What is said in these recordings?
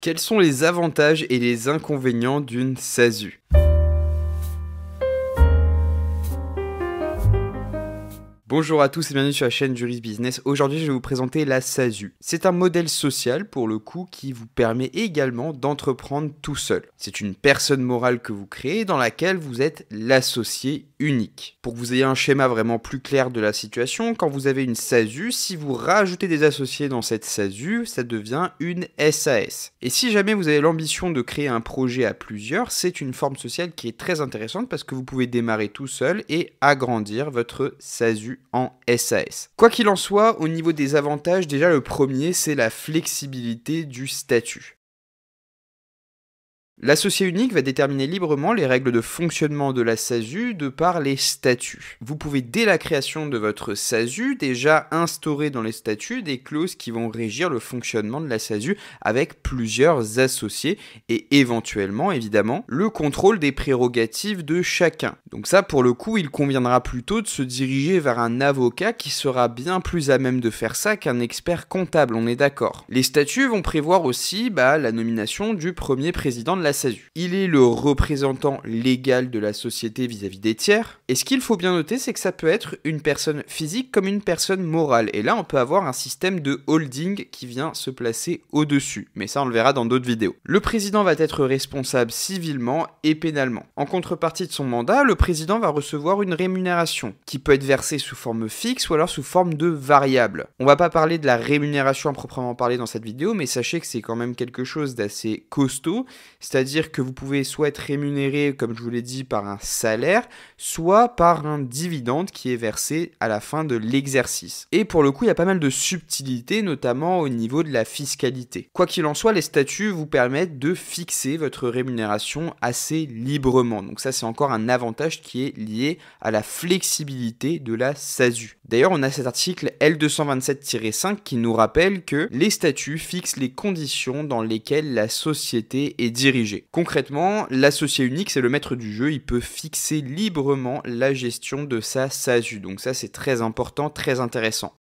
Quels sont les avantages et les inconvénients d'une SASU? Bonjour à tous et bienvenue sur la chaîne Juris Business. Aujourd'hui, je vais vous présenter la SASU. C'est un modèle social, pour le coup, qui vous permet également d'entreprendre tout seul. C'est une personne morale que vous créez dans laquelle vous êtes l'associé unique. Pour que vous ayez un schéma vraiment plus clair de la situation, quand vous avez une SASU, si vous rajoutez des associés dans cette SASU, ça devient une SAS. Et si jamais vous avez l'ambition de créer un projet à plusieurs, c'est une forme sociale qui est très intéressante parce que vous pouvez démarrer tout seul et agrandir votre SASU en SAS. Quoi qu'il en soit, au niveau des avantages, déjà le premier, c'est la flexibilité du statut. L'associé unique va déterminer librement les règles de fonctionnement de la SASU de par les statuts. Vous pouvez dès la création de votre SASU déjà instaurer dans les statuts des clauses qui vont régir le fonctionnement de la SASU avec plusieurs associés et éventuellement évidemment le contrôle des prérogatives de chacun. Donc ça pour le coup il conviendra plutôt de se diriger vers un avocat qui sera bien plus à même de faire ça qu'un expert comptable, on est d'accord. Les statuts vont prévoir aussi la nomination du premier président de la SASU. Il est le représentant légal de la société vis-à-vis des tiers. Et ce qu'il faut bien noter, c'est que ça peut être une personne physique comme une personne morale. Et là, on peut avoir un système de holding qui vient se placer au-dessus. Mais ça, on le verra dans d'autres vidéos. Le président va être responsable civilement et pénalement. En contrepartie de son mandat, le président va recevoir une rémunération qui peut être versée sous forme fixe ou alors sous forme de variable. On va pas parler de la rémunération à proprement parler dans cette vidéo, mais sachez que c'est quand même quelque chose d'assez costaud. C'est-à-dire que vous pouvez soit être rémunéré, comme je vous l'ai dit, par un salaire, soit par un dividende qui est versé à la fin de l'exercice. Et pour le coup, il y a pas mal de subtilités, notamment au niveau de la fiscalité. Quoi qu'il en soit, les statuts vous permettent de fixer votre rémunération assez librement. Donc ça, c'est encore un avantage qui est lié à la flexibilité de la SASU. D'ailleurs, on a cet article L227-5 qui nous rappelle que les statuts fixent les conditions dans lesquelles la société est dirigée. Concrètement, l'associé unique, c'est le maître du jeu, il peut fixer librement la gestion de sa SASU. Donc ça, c'est très important, très intéressant.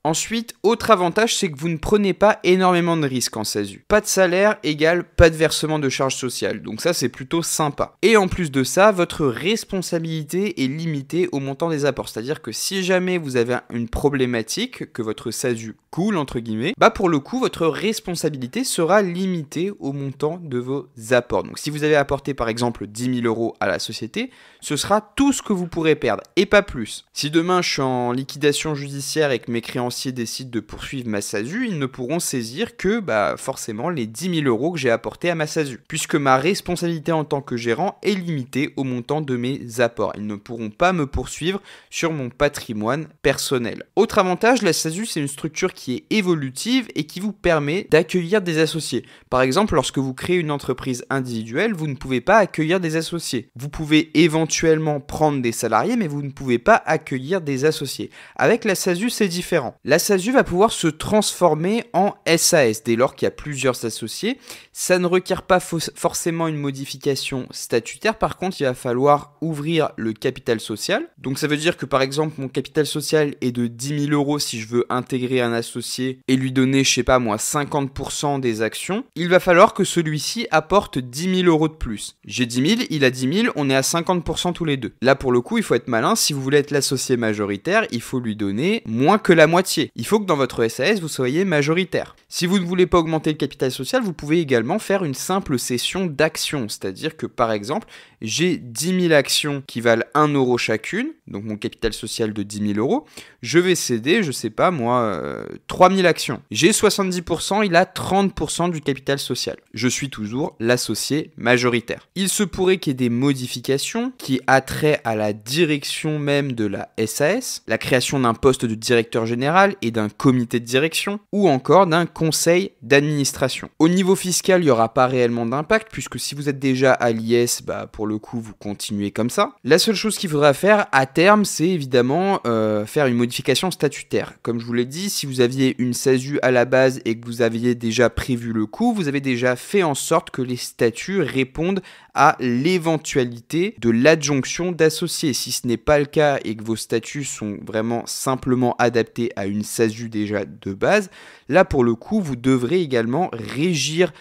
Ensuite, autre avantage, c'est que vous ne prenez pas énormément de risques en SASU. Pas de salaire égale pas de versement de charges sociales, donc ça c'est plutôt sympa. Et en plus de ça, votre responsabilité est limitée au montant des apports, c'est-à-dire que si jamais vous avez une problématique, que votre SASU coule entre guillemets, pour le coup votre responsabilité sera limitée au montant de vos apports. Donc si vous avez apporté par exemple 10 000 € à la société, ce sera tout ce que vous pourrez perdre, et pas plus. Si demain je suis en liquidation judiciaire et que mes créanciers décident de poursuivre ma SASU, ils ne pourront saisir que forcément les 10 000 € que j'ai apportés à ma SASU, puisque ma responsabilité en tant que gérant est limitée au montant de mes apports. Ils ne pourront pas me poursuivre sur mon patrimoine personnel. Autre avantage, la SASU c'est une structure qui est évolutive et qui vous permet d'accueillir des associés. Par exemple, lorsque vous créez une entreprise individuelle, vous ne pouvez pas accueillir des associés. Vous pouvez éventuellement prendre des salariés, mais vous ne pouvez pas accueillir des associés. Avec la SASU, c'est différent. La SASU va pouvoir se transformer en SAS dès lors qu'il y a plusieurs associés. Ça ne requiert pas forcément une modification statutaire. Par contre, il va falloir ouvrir le capital social. Donc ça veut dire que par exemple, mon capital social est de 10 000 € si je veux intégrer un associé et lui donner, 50% des actions. Il va falloir que celui-ci apporte 10 000 € de plus. J'ai 10 000, il a 10 000, on est à 50% tous les deux. Là, pour le coup, il faut être malin. Si vous voulez être l'associé majoritaire, il faut lui donner moins que la moitié. Il faut que dans votre SAS, vous soyez majoritaire. Si vous ne voulez pas augmenter le capital social, vous pouvez également faire une simple cession d'actions. C'est-à-dire que, par exemple, j'ai 10 000 actions qui valent 1 € chacune, donc mon capital social de 10 000 €. Je vais céder, 3 000 actions. J'ai 70%, il a 30% du capital social. Je suis toujours l'associé majoritaire. Il se pourrait qu'il y ait des modifications qui attrait à la direction même de la SAS, la création d'un poste de directeur général et d'un comité de direction, ou encore d'un conseil d'administration. Au niveau fiscal, il n'y aura pas réellement d'impact, puisque si vous êtes déjà à l'IS, pour le coup, vous continuez comme ça. La seule chose qu'il faudra faire à terme, c'est évidemment faire une modification statutaire. Comme je vous l'ai dit, si vous aviez une SASU à la base et que vous aviez déjà prévu le coup, vous avez déjà fait en sorte que les statuts répondent à l'éventualité de l'adjonction d'associés. Si ce n'est pas le cas et que vos statuts sont vraiment simplement adaptés à une SASU déjà de base, là pour le coup vous devrez également régir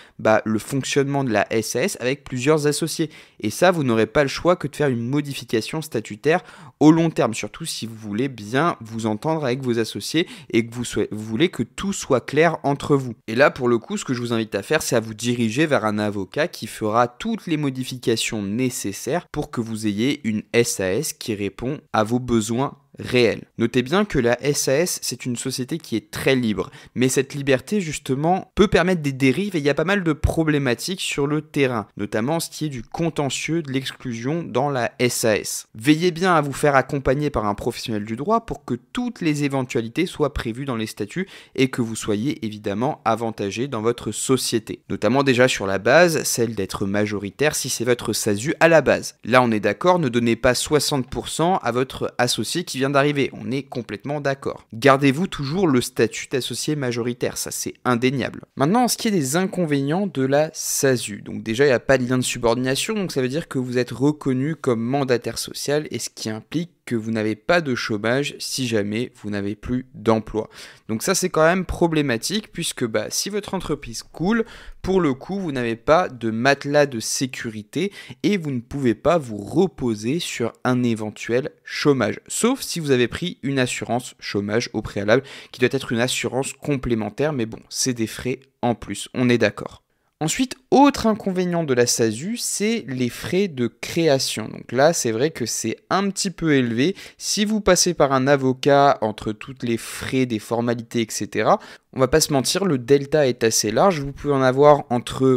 le fonctionnement de la SAS avec plusieurs associés. Et ça, vous n'aurez pas le choix que de faire une modification statutaire au long terme, surtout si vous voulez bien vous entendre avec vos associés et que vous voulez que tout soit clair entre vous. Et là, pour le coup, ce que je vous invite à faire, c'est à vous diriger vers un avocat qui fera toutes les modifications nécessaires pour que vous ayez une SAS qui répond à vos besoins réel. Notez bien que la SAS, c'est une société qui est très libre, mais cette liberté, justement, peut permettre des dérives et il y a pas mal de problématiques sur le terrain, notamment ce qui est du contentieux de l'exclusion dans la SAS. Veillez bien à vous faire accompagner par un professionnel du droit pour que toutes les éventualités soient prévues dans les statuts et que vous soyez évidemment avantagé dans votre société. Notamment déjà sur la base, celle d'être majoritaire si c'est votre SASU à la base. Là, on est d'accord, ne donnez pas 60% à votre associé qui vient d'arriver, on est complètement d'accord. Gardez-vous toujours le statut d'associé majoritaire, ça c'est indéniable. Maintenant, en ce qui est des inconvénients de la SASU, donc déjà il n'y a pas de lien de subordination, donc ça veut dire que vous êtes reconnu comme mandataire social et ce qui implique que vous n'avez pas de chômage si jamais vous n'avez plus d'emploi. Donc ça c'est quand même problématique puisque si votre entreprise coule, pour le coup vous n'avez pas de matelas de sécurité et vous ne pouvez pas vous reposer sur un éventuel chômage. Sauf si vous avez pris une assurance chômage au préalable qui doit être une assurance complémentaire, mais bon, c'est des frais en plus, on est d'accord. Ensuite, autre inconvénient de la SASU, c'est les frais de création. Donc là, c'est vrai que c'est un petit peu élevé. Si vous passez par un avocat entre toutes les frais, des formalités, etc., on va pas se mentir, le delta est assez large. Vous pouvez en avoir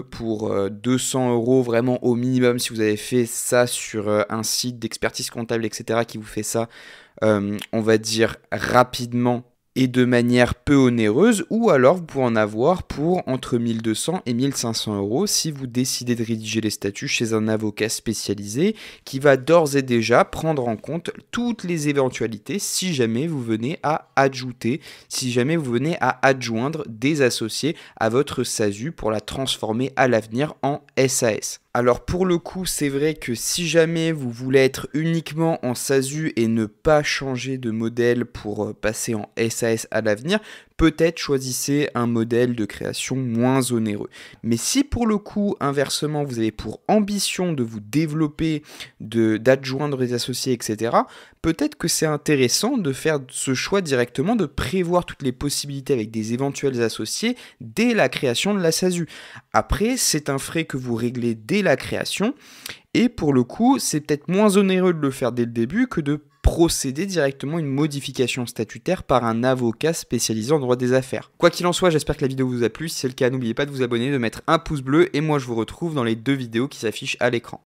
pour 200 € vraiment au minimum si vous avez fait ça sur un site d'expertise comptable, etc., qui vous fait ça, on va dire, rapidement et de manière peu onéreuse, ou alors vous pouvez en avoir pour entre 1200 et 1500 € si vous décidez de rédiger les statuts chez un avocat spécialisé qui va d'ores et déjà prendre en compte toutes les éventualités si jamais vous venez à adjoindre des associés à votre SASU pour la transformer à l'avenir en SAS. Alors pour le coup, c'est vrai que si jamais vous voulez être uniquement en SASU et ne pas changer de modèle pour passer en SAS à l'avenir, peut-être choisissez un modèle de création moins onéreux. Mais si pour le coup, inversement, vous avez pour ambition de vous développer, d'adjoindre des associés, etc., peut-être que c'est intéressant de faire ce choix directement, de prévoir toutes les possibilités avec des éventuels associés dès la création de la SASU. Après, c'est un frais que vous réglez dès la création, et pour le coup, c'est peut-être moins onéreux de le faire dès le début que de procéder directement à une modification statutaire par un avocat spécialisé en droit des affaires. Quoi qu'il en soit, j'espère que la vidéo vous a plu. Si c'est le cas, n'oubliez pas de vous abonner, de mettre un pouce bleu, et moi je vous retrouve dans les 2 vidéos qui s'affichent à l'écran.